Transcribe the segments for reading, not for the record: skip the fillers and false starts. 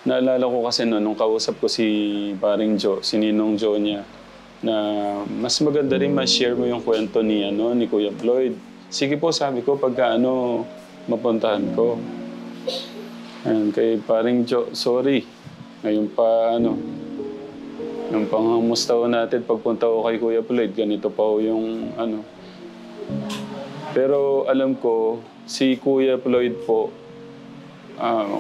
Naalala ko kasi nung kausap ko si paring Joe, si Ninong Joe niya, na mas maganda rin ma-share mo yung kwento ni Kuya Floyd. Sige po, sabi ko, pagka mapuntahan ko. Ayan, kay paring Joe, sorry. Ngayon pa, yung panghamusta ko natin, pagpunta ko kay Kuya Floyd, ganito pa yung Pero alam ko, si Kuya Floyd po,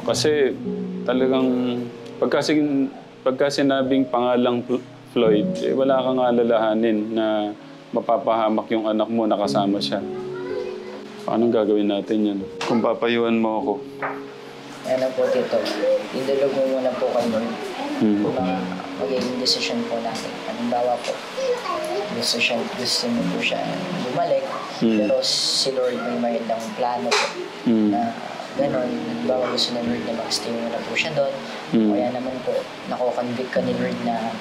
kasi talagang pagka sinabing pangalang Floyd, wala kang alalahanin na mapapahamak yung anak mo na kasama siya. Paano gagawin natin yan? Kung papayuhan mo ako. Ano po, Tito, idulog mo muna po kayo kung magiging decision po natin. Halimbawa po, gusto mo po siya bumalik, pero si Lord may lang plano po na gano'n. Halimbawa gusto ni Lord na mag-stay muna po siya doon. Kaya naman po, nakoconvict ka ni Lord na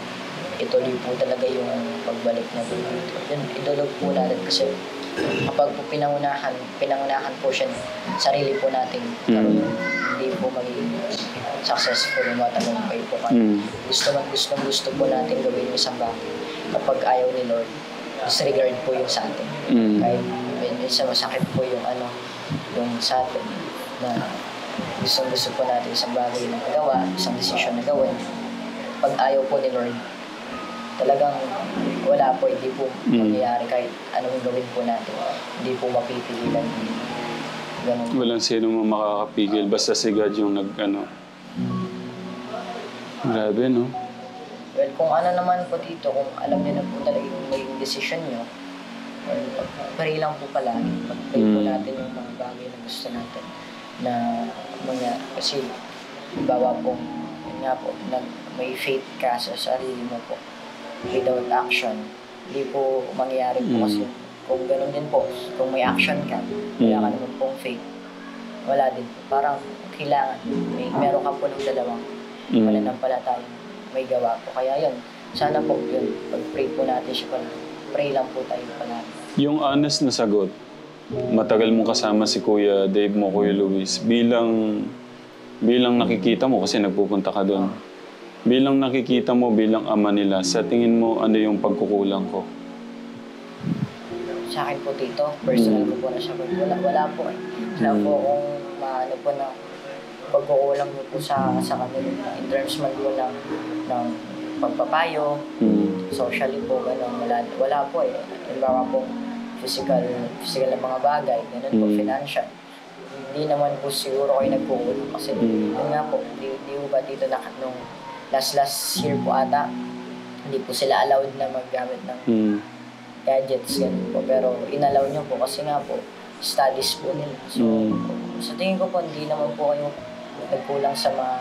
ituloy po talaga yung pagbalik na doon. Yun, idulog po natin kasi kapag po pinangunahan po siya sarili po natin, hindi po magiging successful yung matagumpay po. Gusto po natin gawin yung isang bagay. Kapag ayaw ni Lord, disregard po yung sa atin. Kahit minsan masakit po yung yung sa atin na gusto po natin isang bagay na magawa, isang decision na gawin. Pag ayaw po ni Lord, talagang wala po, hindi po mangyayari kahit anong gawin po natin. Hindi po mapipigilan. Ganun. Walang sino mo makakapigil, basta si God yung Grabe, no? Well, kung naman po dito, kung alam niyo na po talaga yung maging decision niyo, pray lang po palagi. Pag-pray po natin yung mga bagay na gusto natin. Na kasi, bawa po, yun nga po, may faith ka sa sarili mo po. Without action, hindi po mangyayari po kasi kung gano'n din po, kung may action ka, wala ka naman pong faith, wala din po. Parang kailangan, meron ka po ng dalawang pananampalatayang may gawa po. Kaya yun, sana po yun, pag-pray po natin siya pala, pray lang po tayo pala. Yung honest na sagot, matagal mong kasama si Kuya Dave mo, Kuya Luis, bilang nakikita mo kasi nagpupunta ka doon. Bilang nakikita mo bilang ama nila, sa tingin mo ano yung pagkukulang ko? Sa akin po dito, personal ko po na siya. Wala po eh. Wala po akong maano po na pagkukulang mo po sa kanila. In terms man po ng pagpapayo, socially po, gano'n. Wala po eh. Halimbawa po, physical na mga bagay, gano'n po, financial. Hindi naman po siguro kayo nagkukulang kasi yun nga po, di po ba dito nung last year po ata, hindi po sila allowed na maggamit ng gadgets, ganun po. Pero inallow nyo po kasi nga po, studies po nila. So, sa tingin ko po, hindi naman po kayo nagkulang sa mga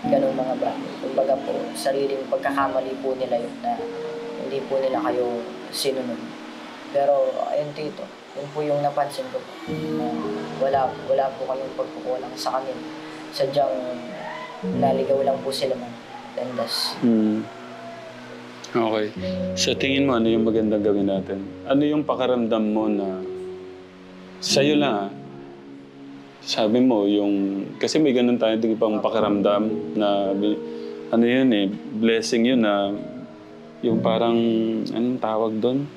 ganung mga bagay. Kumbaga po, sariling pagkakamali po nila yun na hindi po nila kayo sinunod. Pero, ayun Tito, yun po yung napansin ko po. Wala po kayong pagkukulang sa kanila. Sadyang naligaw lang po sila ng landas. Okay. Sa tingin mo, ano yung magandang gawin natin? Ano yung pakaramdam mo na sa'yo lang sabi mo, kasi may ganun tayo pang pakaramdam na ano yun blessing yun na yung parang, anong tawag doon?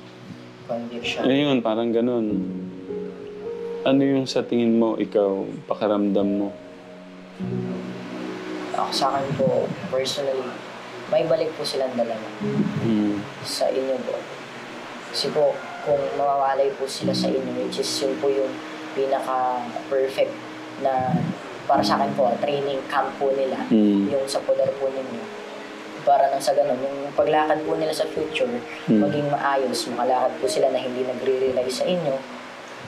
Conviction. Ayun, parang ganun. Ano yung sa tingin mo, ikaw, pakaramdam mo? Ako sa akin po, personally, may balik po silang dalawa sa inyo po. Kasi po, kung mawawalay po sila sa inyo, which is yun po yung pinaka-perfect na para sa akin po, training camp po nila, yung sa poder po ninyo. Para nang sa ganun, yung paglakad po nila sa future, maging maayos, makalakad po sila na hindi nagre-rely sa inyo,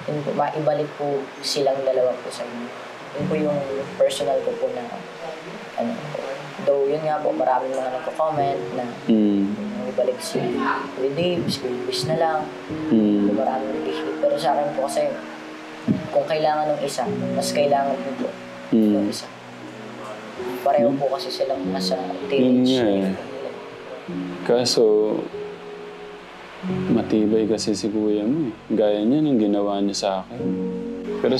yun po, maibalik po silang dalawa po sa inyo. Yun po yung personal ko po na though yun nga po, maraming mga nagko-comment na ibalik si Dave, si Luis na lang, maraming nag-hit. Pero sa akin po kasi, kung kailangan ng isa, mas kailangan po ng isa. Pareho po kasi silang nasa teenage. Kaso, matibay kasi si kuya mo. Gaya niya yung ginawa niya sa akin. Pero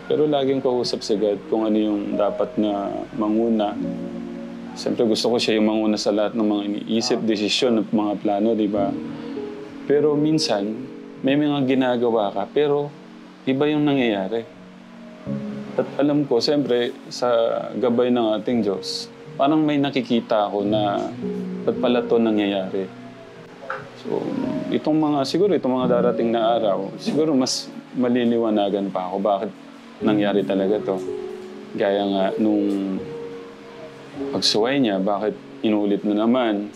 Pero laging kausap si God kung ano yung dapat na manguna. Siyempre gusto ko siya yung manguna sa lahat ng mga iniisip, desisyon, at mga plano, di ba? Pero minsan, may mga ginagawa ka, pero iba yung nangyayari. At alam ko, siyempre, sa gabay ng ating Diyos, parang may nakikita ako na ba't pala ito nangyayari. So, siguro itong mga darating na araw, siguro mas maliliwanagan pa ako bakit nangyari talaga to. Gaya nga nung pagsuway niya, bakit inulit na naman.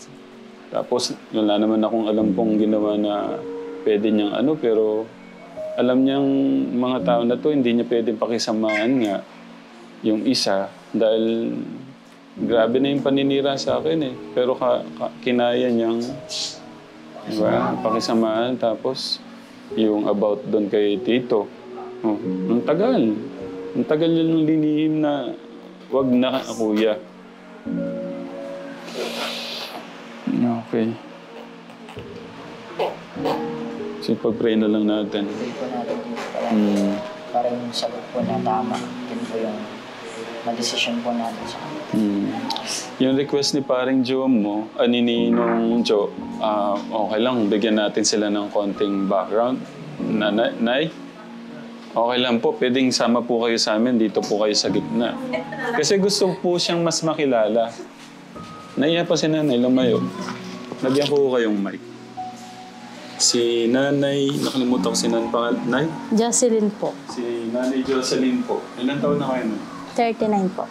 Tapos wala naman akong alam pong ginawa na pwede niyang pero alam niyang mga tao na to hindi niya pwedeng pakisamahan nga yung isa dahil grabe na yung paninira sa akin Pero kinaya niyang diba, pakisamahan. Tapos yung about doon kay Tito. Ang tagal. Ang tagal niya nung linihim na wag na kuya. Okay. So pag-pray na lang natin. Pray po natin dito para yung sagot po na tama. Yun po yung ma-decision po natin sa kanya. Yung request ni paring Joe mo, ni Ninong Joe, okay lang, bigyan natin sila ng konting background. Nay? Okay lang po, pwedeng sama po kayo sa amin, dito po kayo sa gitna. Kasi gusto po siyang mas makilala. Naiya pa si Nanay, lumayo. Nagyan ko kayong mic. Si Nanay, nakalimutan ko si Nanay. Jocelyn po. Si Nanay Jocelyn po. Ilan taon na kayo nun? 39 po.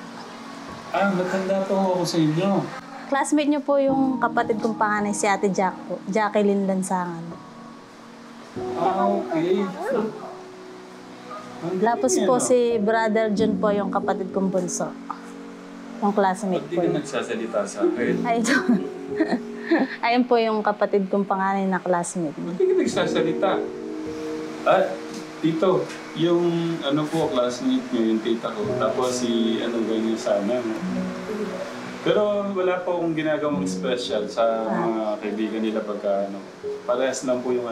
Matanda pa ako sa inyo. Classmate niyo po yung kapatid kong panganay, si Ate Jack po. Jacqueline Lansangan. Okay. Tapos po si Brother John po yung kapatid kong bunso. Yung classmate Ba't di po. ka nagsasalita sa akin? Ayun po yung kapatid kong panganay na classmate. Ba't di ka nagsasalita? Tito, yung classmate niyo, yung tita ko. Tapos si ganyan sana. Pero wala pa akong ginagawang special sa mga kaibigan nila pagka parehas lang po yung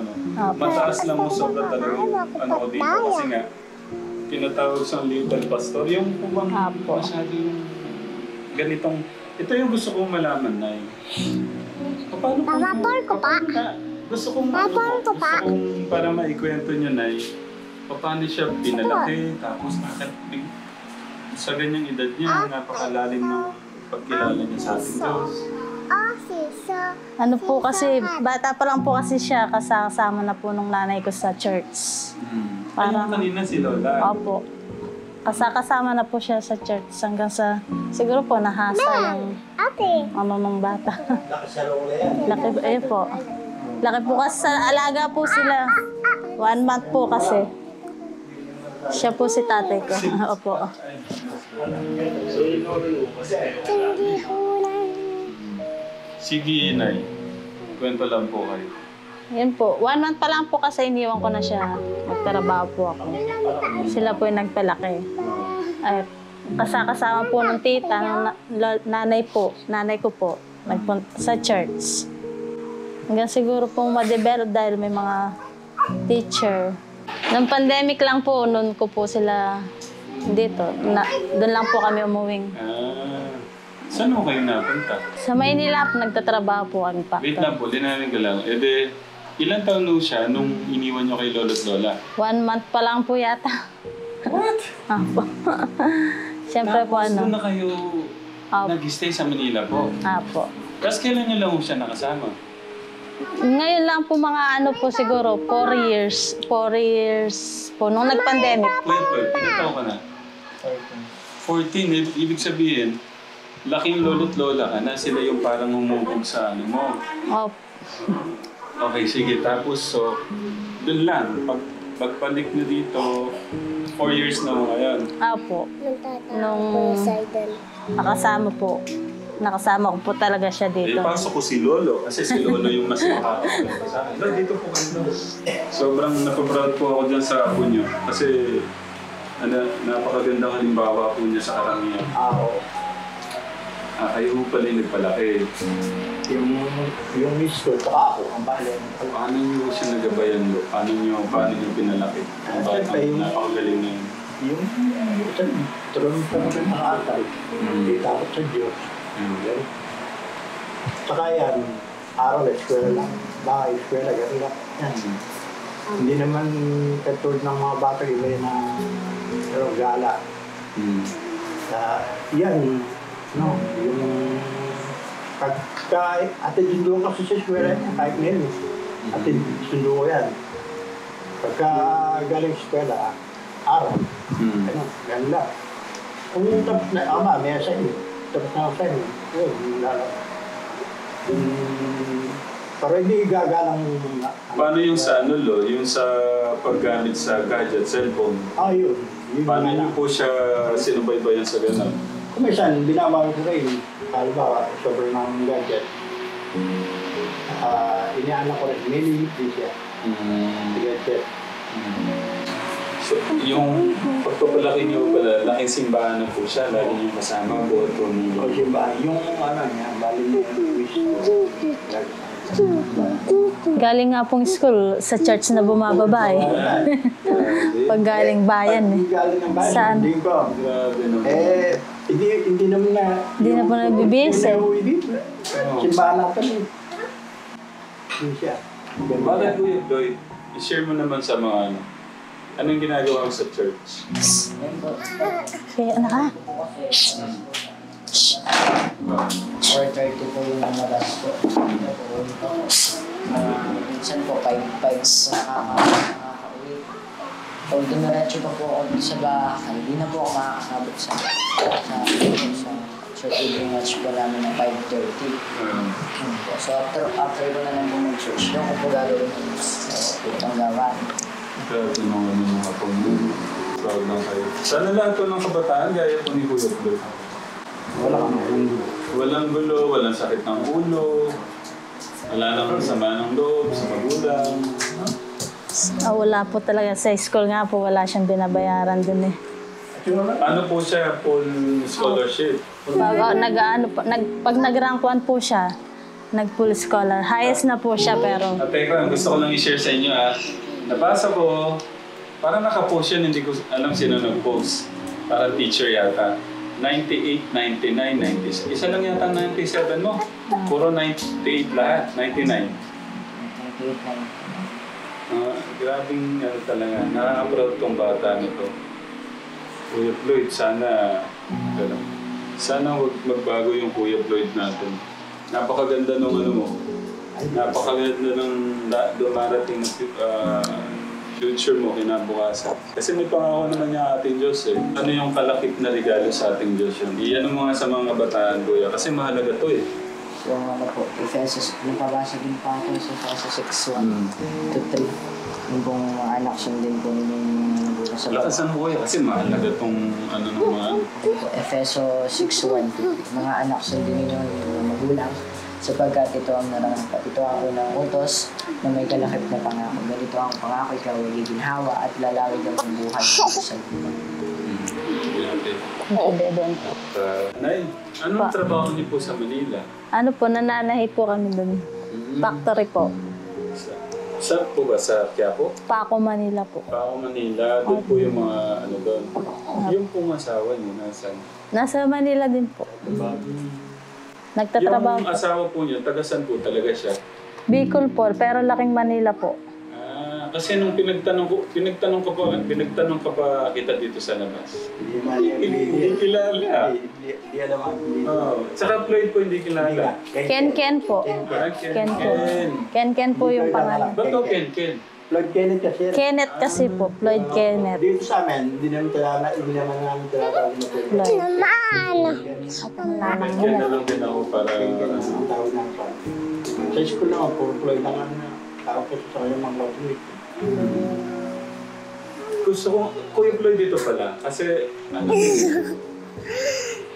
mataas lang mo sobra talaga yung ko dito. Kasi nga, tinatawag siyang little pastor. Yung bang masyado yung ganitong... Ito yung gusto kong malaman, Nay. Gusto kong para maikwento niyo, Nay, paano siya pinalaki, tapos bakit sa ganyang edad niya, napakalalim ng pagkilala niya sa ating Diyos. Ano po kasi, bata pa lang po kasi siya, kasama na po nung nanay ko sa church. Parang kanina si Lola. Opo. Kasama na po siya sa church hanggang sa, siguro po nahasa yung mama mong bata. Laki po. Laki po kasi sa alaga po sila. 1 month po kasi. Siya po si tatay ko. Opo. Sige, Nay. Kwento lang po kayo. Yan po. 1 month pa lang po kasi iniwan ko na siya. Nagtrabaho po ako. Sila po yung nagpalaki. Ay, kasama po ng tita, nanay ko po, sa church. Hanggang siguro pong ma-develop dahil may mga teacher. Nung pandemic lang po, noon ko po sila dito. Doon lang po kami umuwing. Saan mo kayo napunta? Sa Maynila, nagtatrabaho po kami pa. Wait lang po, linawin ko lang. Ilan taon nung siya nung iniwan niyo kay Lolo't Lola? 1 month pa lang po yata. What? Apo. Siyempre po Tapos doon na kayo nag-stay sa Manila po? Apo. Tapos kailan niyo lang siya nakasama? Ngayon lang po mga po siguro, 4 years. 4 years po, nung nag-pandemic. Wait, ilan taon ka na? 14. Ibig sabihin, laking lolo't lola ka na, sila yung parang humubog sa mo. Opo. Okay, sige. Tapos, so, dun lang. Pagbalik nyo dito, 4 years na mo ngayon. Opo. Nung nakasama ko po talaga siya dito. Pasok ko si Lolo, kasi si Lolo yung mas makakapagod sa akin. Dito po kayo. Sobrang napaproud po ako dyan sa apo nyo. Kasi, napakagandang halimbawa po niya sa karamihan. Kayo po pala yung nagpalaki. Yung miss ko, ako, ang balen. Paano niyo siya nagabayan mo? Paano niyo pinalaki? Ang napakagaling na yun. yung isa, tulong pa rin nakaatay. Hindi takot sa Diyos. Yan. Saka yan, araw, eskwela lang. Bahay, eskwela, gano'n lang. Yan. Hindi naman katulad ng mga bata iba na gala. Yan, no, yung pagka atid sundo kasi sa eskwela niya, kahit ngayon, atid sundo ko yan. Pagka galing eskwela, araw, ano, yan lang. Kung tapos na, may assign, tapos na assign, yun, pero hindi gagalang... Paano yung sa ano, Lo? Yung sa paggamit sa gadget, cellphone? Yun. Paano niyo po siya sinubaybayan sa ganun? Kung minsan, binabawal ko kayo. Halimbawa, sobrang ng gadget. Inianak ko rin, nilimit din siya. Gadget. So, yung pagpapalaki niyo pala, laking simbahan na po siya, lagi niyo kasama po at O simbahan, yung ano niya, bali niya, wish ko. Galing nga pong school, sa church na bumababa eh. Pag galing bayan eh. Galing ng bayan, Saan? hindi ko. Grabe naman. Hindi naman na... Hindi na po nagbibis eh. Simbahan natin eh. Hindi siya. Bakit Kuya Lloyd, i-share mo naman sa mga ano, anong ginagawa mo sa church? Kaya ano ka? 4:30 po yung lumabas ko. Minsan po 5 nakaka-uwi. Pag dumiretso pa po ako sa bahay, hindi na po ako makakabot sa church evening watch po namin ng 5:30. So after ko na lang po mag-church, doon ko po gagawin yung putang gawain. Grabe naman yung mga pamilya. Proud lang kayo. Sana lahat po ng kabataan, gaya po ni Kuya Lloyd. Walang gulo, walang sakit ng ulo, wala nang sama ng loob sa magulang. Wala po talaga. Sa school nga po, wala siyang binabayaran dun eh. Ano po siya, full scholarship? Pag nag-rank 1 po siya, nag-full scholar. Highest na po siya pero... Teka, gusto ko lang i-share sa inyo Nabasa ko, parang nakapost yan, hindi ko alam sino nag-post. Parang teacher yata. 98, 99, 96. Isa lang yata 97 mo. Puro 98 lahat. 99. 98, Grabing talaga. Nakaka-proud tong bata nito. Kuya Lloyd, sana wag magbago yung Kuya Lloyd natin. Napakaganda nung ano mo. Napakaganda ng dumarating na future mo kinabukasan. Kasi may pangako naman niya ating Diyos eh. Ano yung kalakip na regalo sa ating Diyos yun? Iyan ang mga sa mga kabataan, Kuya. Kasi mahalaga to eh. yung ano po, Efesos, napabasa din pa ako sa Efesos 6:1-3. Yung pong mga anak sundin po ninyo yung nabuka sa Lakasan mo Kuya kasi mahalaga tong ano naman. Efeso 6:1-3. Mga anak sundin ninyo yung magulang sapagkat ito ang narangapat. Ito ako ng utos na may kalakip na pangako. Ganito ang pangako, ikaw ay ginhawa at lalawig ang buhay sa lupa. Hindi doon. Nay, anong trabaho niyo po sa Manila? Ano po, nananahi po kami doon. Factory po. Saan po ba? Sa Quiapo? Paco, Manila po. Paco, Manila. Doon po yung mga ano doon. Yung pong asawa niyo, nasaan? Nasa Manila din po. Nagtatrabaho Yung po. asawa po niyo, taga-saan po talaga siya? Bicol po, pero laking Manila po. Kasi nung pinagtanong ka pa kita dito sa labas. Hindi kilala. Hindi alam ang Saka Floyd po hindi kilala. Ken po. Ken po yung pangalan. Ba't o Ken? Floyd Kenneth kasi. Kenneth kasi po, Floyd Kenneth. Dito sa amin, hindi naman namin tinatawag na Floyd. Floyd. Ken na lang din ako para... Ang tawag ng Floyd. Sa school naman, puro Floyd lang ang tawag ko sa kanyang mga Floyd. Gusto ko, Kuya Floyd dito pala. Kasi,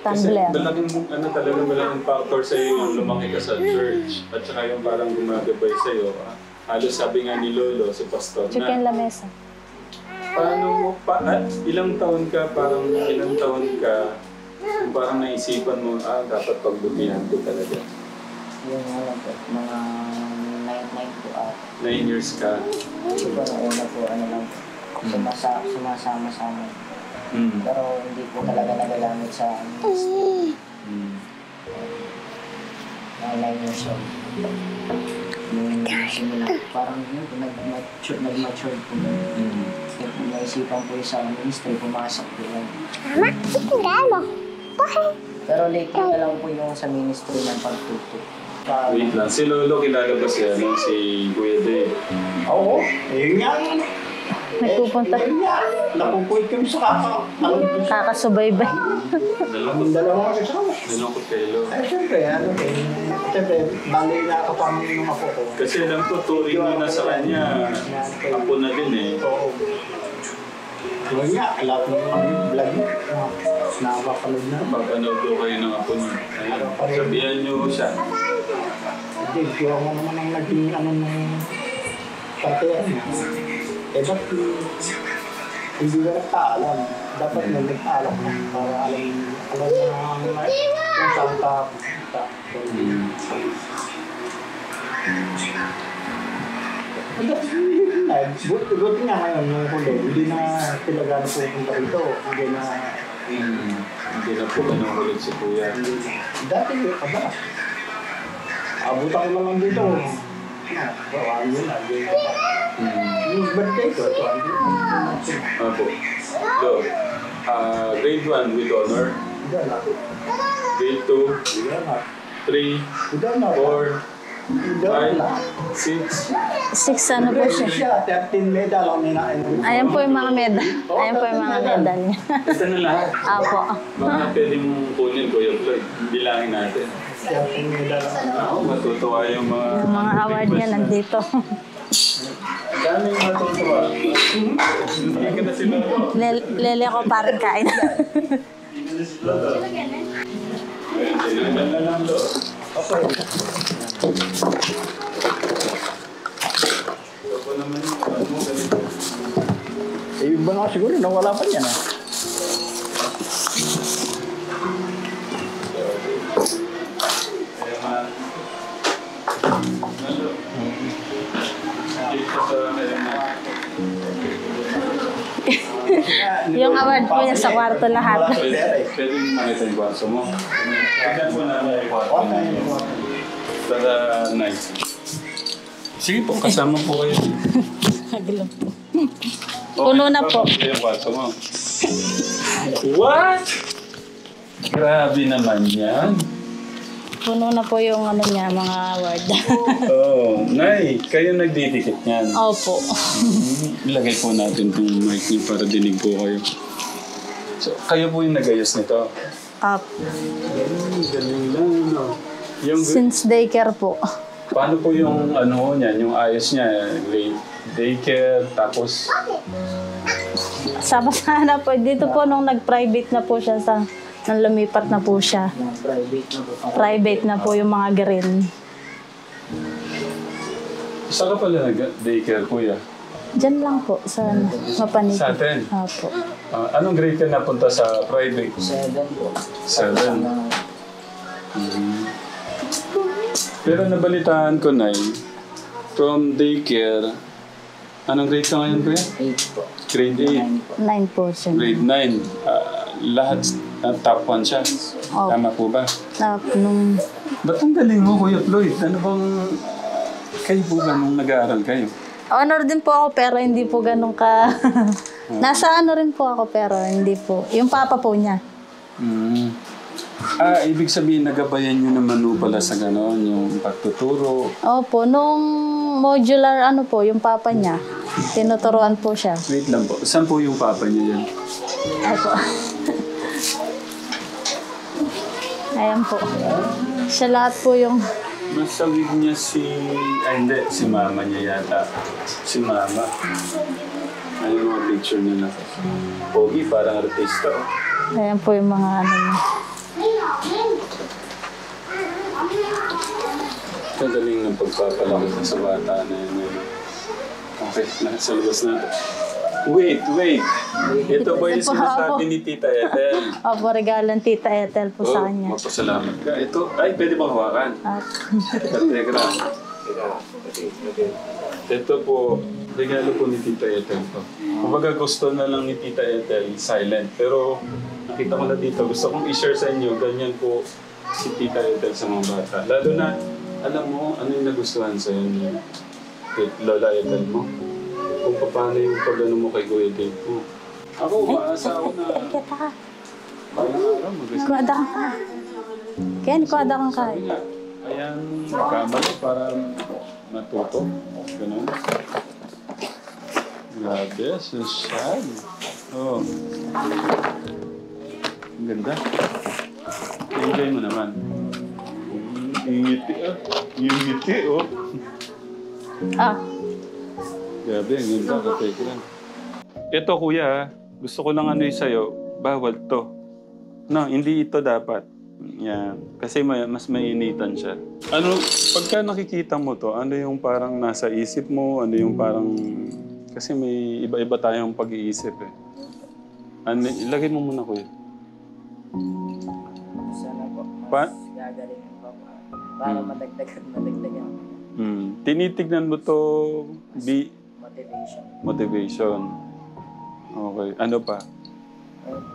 Tumblr. Malaking factor sa iyo yung lumaki ka sa church. At saka yung parang gumagabay sa iyo. Halos sabi nga ni Lolo, si Pastor Chicken na. lamesa. Paano mo, ilang taon ka, yung parang naisipan mo, dapat pagbutihan ko talaga. Yung ano po, mga 9 po 9 years ka. Ito po na una po, ano lang po, sumasama sa amin. Pero hindi po talaga nagagamit sa ministry. Mga 9 years old. Yung simula, parang yun, nag-mature po. Kaya po naisipan po sa ministry, pumasok po yan. Pero lately na lang po yung sa ministry ng pagtuto. Wait lang, si Lolo kilala ba si Kuya Dave? Oo, yun nga. Nagpupunta. Yun nga. Napupunta kami sa Kakasubaybay. dalawang kasama. Nalungkot kayo. Siyempre, bali na kapamilya ng ako ko. Kasi alam ko, turing mo na sa kanya. Apo na din eh. Oo. Yun nga, lahat ng mga vlog nakapapanood na. Papanood daw kayo ng apo niyo. Ayun, sabihan niyo siya. Hindi, kaya mo naman ang naging ng partiyan niya. Ba't hindi ka nagpaalam? Dapat na nagpaalam ka para alam na kung saan ka pupunta. Buti nga ngayon, nung huli, hindi na sila gano'n pupunta rito. Hindi na po ganun ulit si Kuya. Dati, aba, abutan ko naman dito. Bawaan yun, yung birthday ko, ito, Apo. So, grade 1 with honor. Grade 2, 3, 4, 5, 6. 6 ano po siya. 13 medal ako ninain. Ayan po yung mga medal. Ayan po yung mga medal niya. Ito na lahat. Apo. Baka pwede mong kunin, Kuya Floyd. Bilangin natin. 13 medal ako. Matutuwa yung mga... Yung mga award niya nandito. Daming matutuwa. Hindi ka na sila. Lele ko parang kain. Sinagal na lang doon. Okay. Ako naman yung ano mo ganito. Yung iba nga siguro, nawala pa niyan. Kaya man. Nalo. Dito sa Yung award po niya sa kwarto lahat. Pwede mo makita yung kwarto mo. Tignan po namin yung kwarto mo. Para night. Sige po, kasama po kayo. Nagulong po. Puno na po. Okay, yung kwarto mo. What? Grabe naman yan. Puno na po yung ano niya, mga award. Oh, Nay, kayo nagdidikit niyan. Opo. Ilagay po natin itong mic niyo para dinig po kayo. So, kayo po yung nag-ayos nito. Up. Galing lang, no? Yung, Since daycare po. paano po yung ano niyan, yung ayos niya, daycare, tapos... Sama-sana po. Dito po nung nag-private na po siya nang lumipat na po siya. Yung private na po. Private na po yung mga green. Saan ka pala nag-daycare, Kuya? Diyan lang po, sa Mapaniki. Sa atin? Opo. Anong grade ka napunta sa private? 7 po. 7. Pero nabalitaan ko, Nay, from daycare, anong grade ka ngayon, Kuya? 8 po. Grade 8. 9 po siya. Grade 9. Lahat top 1 siya. Oh. Tama po ba? Nung Ba't ang galing mo, Kuya Floyd? Ano bang... kayo po ba nung nag-aaral kayo? honor din po ako pero hindi po ganun ka... Nasa ano rin po ako pero hindi po. Yung papa po niya. Ibig sabihin, nagabayan nyo naman po pala sa gano'n, yung pagtuturo. Opo, nung modular ano po, yung papa niya, tinuturuan po siya. Wait lang po. Saan po yung papa niyo yan? Opo. Ayan po. Siya lahat po yung... Masawid niya hindi. Si mama niya yata. Si mama. Ano yung mga picture niya na? Pogi, parang artista. Ayan po yung mga ano niya. Kagaling ng pagpapalaki sa bata na yun. Okay, nasa labas na. Wait. Ito ba yung sinasabi ni Tita Ethel? Opo, regalan Tita Ethel po sa kanya. Mapasalamat ka. Ito, pwede bang hawakan? At, Teka. Ito po, regalo po ni Tita Ethel to. Kumbaga gusto na lang ni Tita Ethel, silent. Pero nakita ko na dito, gusto kong i-share sa inyo, ganyan po si Tita Ethel sa mga bata. Lalo na, alam mo, ano yung nagustuhan sa'yo ni Lola Ethel mo? Kung paano yung pag-ano mo kay Kuya Dave mo. Ako, maasa ako na Kita ka. balang araw mag-isip. Kuwadang ka. Ken, kuwadang ka. Sabi nga, ayan, magkamali para matuto. Ganun. Grabe, social. Oh. Ang ganda. Enjoy mo naman. Ingiti ah. Ingiti oh. Ah, Grabe, ang ganda. Kapag lang. Ito kuya, gusto ko lang ano yung sa'yo, bawal to. No, hindi ito dapat. Yan. Kasi mas mainitan siya. Ano, pagka nakikita mo to, ano yung parang nasa isip mo? Ano yung parang... Kasi may iba-iba tayong pag-iisip eh. Ano, ilagay mo muna kuya. Sana po, Pa- mas gagalingin pa po. Para madagdagan Tinitignan mo to motivation. motivation. Okay. Ano pa?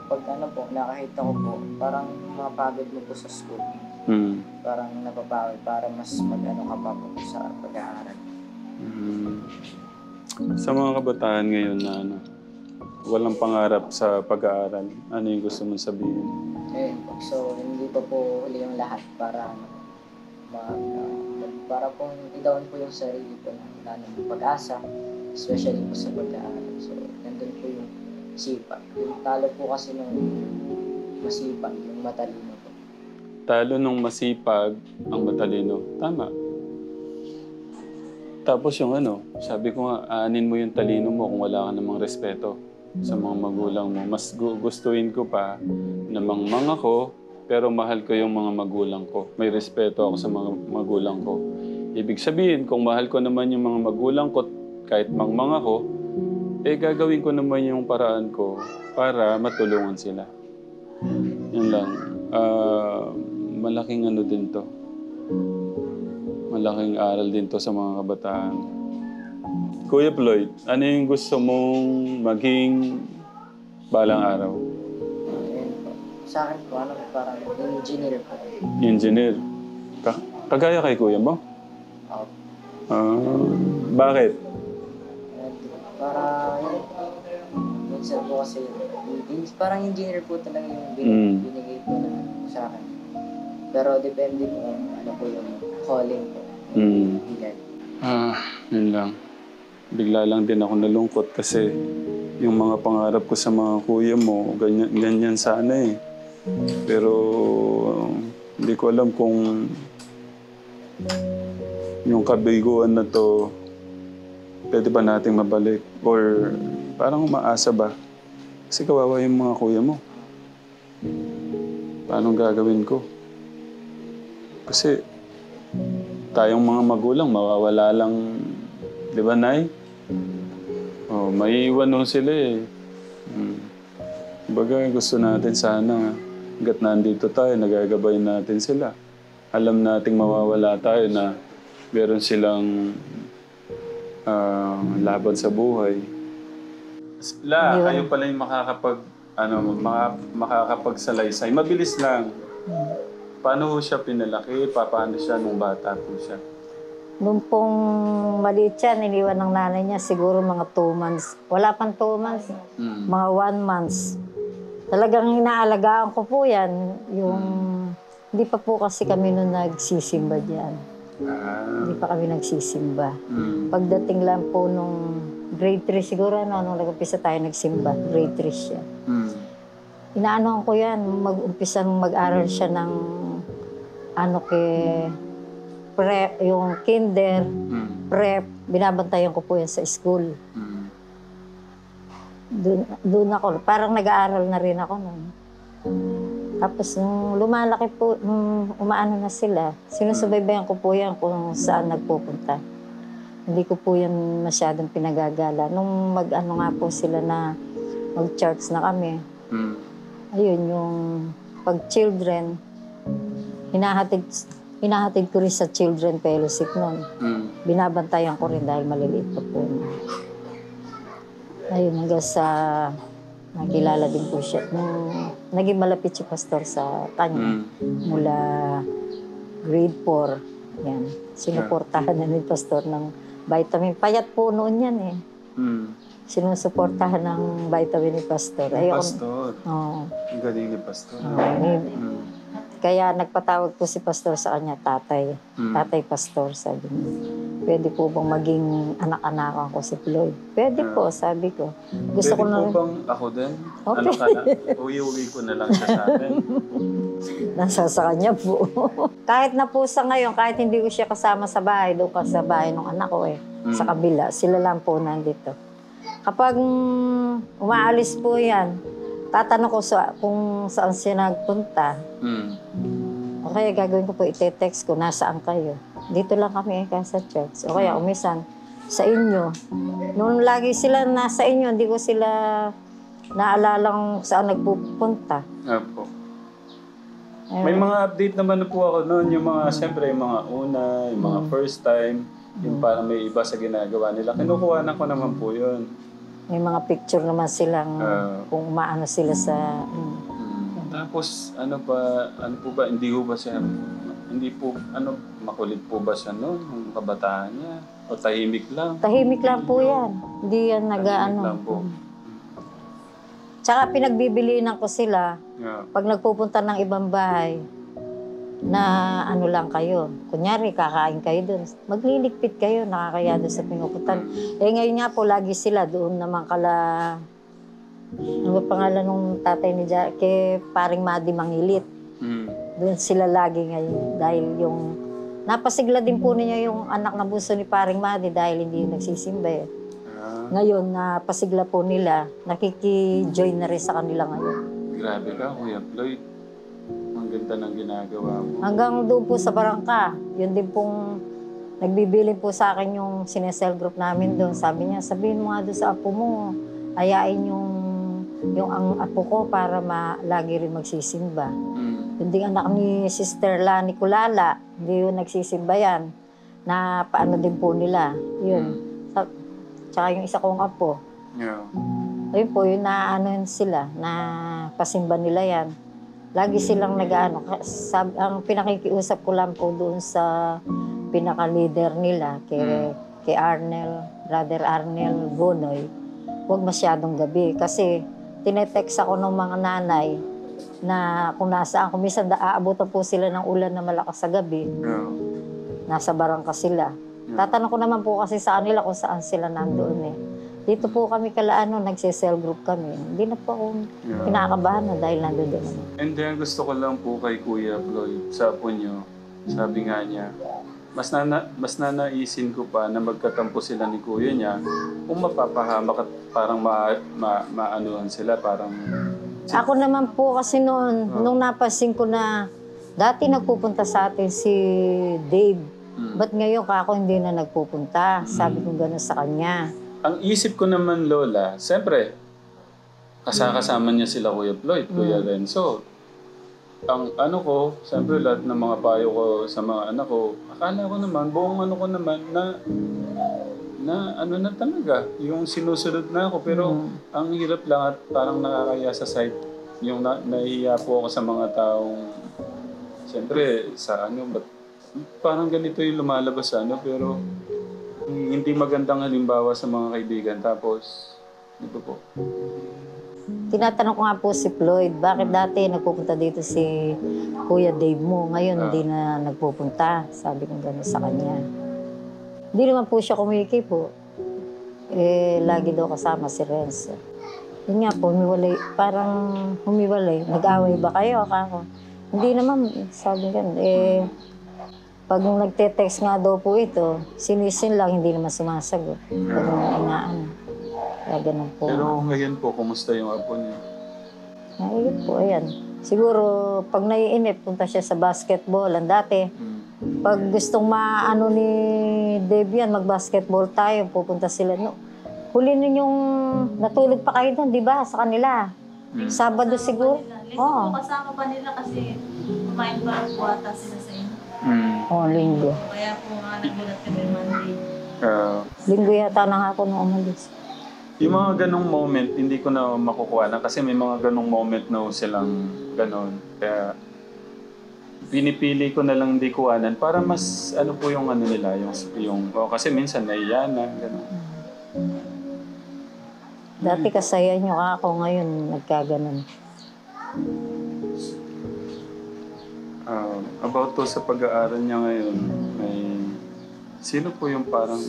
Pag ano po, nakakita ko po, parang mapagod mo po sa school. Parang napapagod para mas mag-ano ka pa po sa pag-aaral. Sa mga kabataan ngayon na ano, walang pangarap sa pag-aaral, ano yung gusto mong sabihin? Ayun po, so hindi pa po huli yung lahat para para po hindi down po yung sarili po na wala ng pag-asa, especially po sa pag-aaral. So, nandun po yung sipag. Yung talo po kasi nung masipag, yung matalino po. Talo nung masipag ang matalino. Tama. Tapos yung ano, sabi ko nga, aanin mo yung talino mo kung wala ka namang respeto sa mga magulang mo. Mas gustuin ko pa na mangmang ako, pero mahal ko yung mga magulang ko. May respeto ako sa mga magulang ko. Ibig sabihin, kung mahal ko naman yung mga magulang ko, kahit mangmang ako, eh gagawin ko naman yung paraan ko para matulungan sila. Yun lang. Malaking ano din to. Malaking aral din to sa mga kabataan. Kuya Floyd, ano yung gusto mong maging balang araw? Ayun po. Sa akin po, ano po, parang engineer po. Engineer. Kagaya kay kuya mo? Ako. Bakit? Para yun, minsan po kasi, parang engineer po talaga yung binigay po na sa akin. Pero depende po ano po yung calling po. Yan. Yun lang. Bigla lang din ako nalungkot kasi yung mga pangarap ko sa mga kuya mo, ganyan sana eh. Pero hindi ko alam kung yung kabiguan na to, pwede ba nating mabalik? Or parang umaasa ba? Kasi kawawa yung mga kuya mo. Paano gagawin ko? Kasi tayong mga magulang, mawawala lang, di ba, Nay? Oh, maiiwan ho sila eh. Baga gusto natin sana, hanggat nandito tayo, nagagabay natin sila. Alam nating mawawala tayo na meron silang laban sa buhay. Kayo pala yung makakapagsalaysay. Mabilis lang. Paano ho siya pinalaki? Paano siya nung bata po siya? Nung pong maliit siya, niliwan ng nanay niya siguro mga 2 months. Wala pang 2 months, mga 1 month. Talagang inaalagaan ko po yan. Hindi pa po kasi kami nung nagsisimba dyan. Hindi pa kami nagsisimba. Pagdating lang po nung grade 3 siguro, nung nag-umpisa tayo nagsimba, grade 3 siya. Inaanohan ko yan, mag-umpisa mag-aral siya ng prep, yung kinder, prep, binabantayan ko po yan sa school. Doon ako, parang nag-aaral na rin ako nun. Tapos nung lumalaki po, nung umaano na sila, sinusubaybayan ko po yan kung saan nagpupunta. Hindi ko po yan masyadong pinagagala. Nung mag-ano nga po sila na mag-church na kami, ayun, yung pag-children, hinahatid ko rin sa children fellowship noon. Binabantayan ko rin dahil maliliit pa po. Ayun, hanggang sa nakilala din po siya. Nung naging malapit si pastor sa kanya, mula grade 4, yan. Sinuportahan na ni pastor ng vitamin. Payat po noon yan eh. Sinusuportahan ng vitamin ni pastor. Pastor. Oo. Ang galing ni pastor. Kaya nagpatawag po si pastor sa kanya, tatay. Tatay pastor, sabi niya. Pwede po bang maging anak-anakan ko si Floyd? Pwede po, sabi ko. Gusto ko Pwede na po rin. bang ako din? Okay. Ano ka na? Uwi-uwi ko na lang siya sa akin. Nasa sa kanya po. Kahit na po sa ngayon, kahit hindi ko siya kasama sa bahay, doon ka sa bahay ng anak ko eh. Sa kabila, sila lang po nandito. Kapag umaalis po yan, tatanong ko kung saan siya nagpunta. O kaya gagawin ko po, ite-text ko, nasaan kayo? Dito lang kami sa church. O kaya umisan, sa inyo. Nung lagi sila nasa inyo, hindi ko sila naalalang saan nagpupunta. Opo. May mga update naman po ako noon, yung mga, siyempre, yung mga una, yung mga first time, yung parang may iba sa ginagawa nila. Kinukuhanan ko naman po yun. May mga picture naman silang kung umaano sila sa... Tapos, ano po ba, hindi po, makulit po ba siya noon, yung kabataan niya? O tahimik lang? Tahimik lang po yan. Hindi yan Tahimik lang po. Tsaka pinagbibilinan ko sila, pag nagpupunta ng ibang bahay, na ano lang kayo. Kunyari, kakain kayo doon. Magliligpit kayo, nakakaya doon sa pinupuntan. Eh ngayon nga po, lagi sila doon naman kala... Ano ba pangalan ng tatay ni Jack? Kay paring Madi Mangilit. Doon sila lagi ngayon. Dahil yung... Napasigla din po niya yung anak na bunso ni paring Madi dahil hindi yung nagsisimba eh. Ngayon, napasigla po nila. Nakiki-join na rin sa kanila ngayon. Grabe ka, Kuya Floyd. Ang ganda ng ginagawa mo. Hanggang doon po sa Barangka. Yun din pong nagbibilin po sa akin yung sinesel group namin doon. Sabi niya, sabihin mo nga doon sa apo mo, ayain yung ang apo ko para lagi rin magsisimba. Yung ding anak ni Sister Lani Kulala, hindi yun nagsisimba yan. Na paano din po nila. Yun. Tsaka yung isa kong apo. Ayun po, yun na sila, na pasimba nila yan. Lagi silang nag-ano. Ang pinakikiusap ko lang po doon sa pinaka-leader nila, kay Arnel, Brother Arnel Bonoy, huwag masyadong gabi. Kasi tinetext ako ng mga nanay na kung nasaan. Kung minsan aabutan po sila ng ulan na malakas sa gabi. Nasa Barangka sila. Tatanong ko naman po kasi sa kanila kung saan sila nandoon eh. Dito po kami nagse-cell group kami. Hindi na po ako kinakabahan na dahil nandoon din naman. And then gusto ko lang po kay Kuya Floyd, sa apo niyo, sabi nga niya, mas nanaisin ko pa na magkatampo sila ni Kuya niya kung mapapahamak at parang maanuhan sila, parang... Ako naman po kasi noon, nung napansin ko na dati nagpupunta sa atin si Dave, ba't ngayon ako hindi na nagpupunta? Sabi ko gano'n sa kanya. Ang isip ko naman, Lola, siyempre, kasama niya sila Kuya Floyd, Kuya Renzo. Ang ano ko, siyempre lahat ng mga payo ko sa mga anak ko, akala ko naman, buong ano ko naman na ano na talaga, yung sinusunod na ako. Pero ang hirap lang at parang nakakaya sa side, yung nahihiya po ako sa mga taong, siyempre, sa ano, parang ganito yung lumalabas pero hindi magandang halimbawa sa mga kaibigan. Tapos, ito po. Tinatanong ko nga po si Floyd, bakit dati nagpupunta dito si Kuya Dave mo, ngayon hindi na nagpupunta. Sabi ko gano'n sa kanya. Hindi naman po siya kumiki po. Lagi daw kasama si Renzo. Yun nga po, humiwalay. Parang humiwalay. Nag-away ba kayo? Ako? Hindi naman, sabi gano'n. Pag nagte-text nga daw po ito, sinisin lang, hindi naman sumasagot. Pag inaano. Kaya ganun po. Pero ngayon po, kumusta yung apo niya? Ayun po, ayan. Siguro, pag naiinip, punta siya sa basketball. Ang dati, pag gustong maano ni Dave yan, mag-basketball tayo, pupunta sila. No, huli ninyong natulog pa kayo doon, di ba? Sa kanila. Sabado siguro. Oo. Kasama pa nila kasi kumain pa po ata sila sa inyo. Oo, linggo. Kaya po nga nagulat kami Monday. Linggo yata na nga ako nung umalis. Yung mga ganong moment, hindi ko na makukuha na kasi may mga ganong moment na silang ganon. Kaya pinipili ko na lang di kuhanan para mas ano po yung ano nila, yung kasi minsan naiya na, ganon. Dati kasaya nyo ako, ngayon nagkaganon. About to sa pag-aaral niya ngayon, sino po yung parang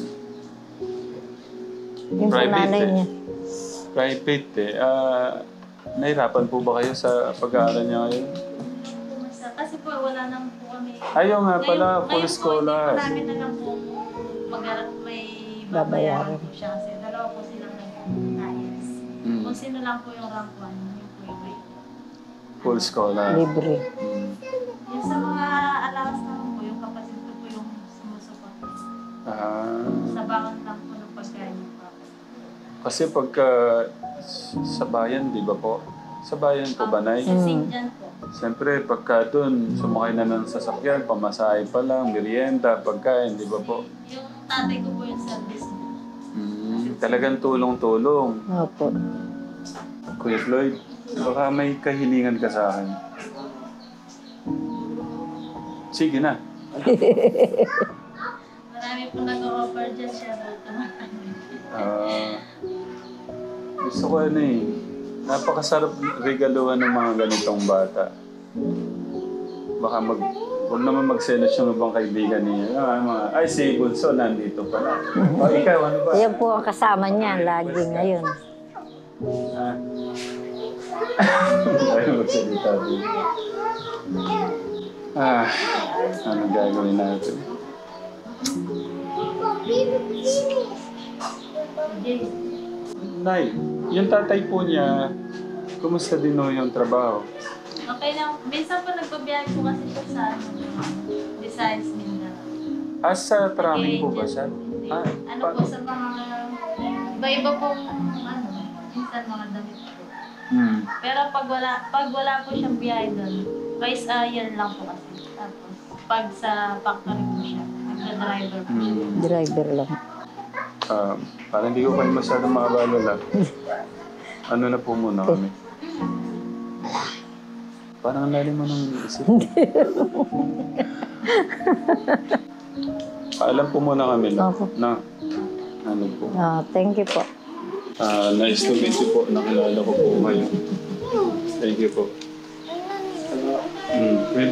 Yung sa nanay niya. Private eh. Nahirapan po ba kayo sa pag-aaral niya ngayon? Kasi po wala nang po kami. Ayaw nga pala, full Ngayon po, scholar. hindi po namin na lang po may babayaran po siya kasi dalawa po silang nag-IELTS. Kung sino lang po yung rank 1, yun po yung may. Full scholar. Libre. Yung sa mga allowance naman po, yung kapatid ko po yung sumusuport. Sa baon lang po ng pagkain po. Kasi pagka sa bayan, di ba po? Sa bayan po ba, Nay? Dyan po. Siyempre, pagka doon, sumakay na ng sasakyan, pamasahe pa lang, merienda, pagkain, di ba po? Yung tatay ko po yung service niya. Talagang tulong-tulong. Opo. Kuya Floyd, baka may kahilingan ka sa akin. Sige na. Marami po nag-offer dyan siya. Gusto ko ano eh. Napakasarap regaluhan ng mga ganitong bata. Baka huwag naman magselos yung ibang kaibigan niya. Ay, si Bunso nandito pala. O, ikaw, ano ba? Yan po ang kasama niya, lagi ngayon. Ayaw magsalita din. Ano gagawin natin? Nay, yung tatay po niya, kumusta din o yung trabaho? Okay lang. Minsan po nagpabiyahe po kasi po sa Visayas, Mindanao. Sa trucking po ba siya? Ano po sa mga iba-iba pong minsan mga damit po. Pero pag wala po siyang biyahe doon, twice a year lang po kasi. Tapos pag sa factory po siya, nagda-driver po siya. Driver lang. Parang hindi ko kayo masyadong makabalala. Ano na po muna kami? Parang ang lalim mo ng isip. Paalam po muna kami lang. Na, ano po. Thank you po. Nice to meet you po. Nakilala ko po kayo. Thank you po. Wait,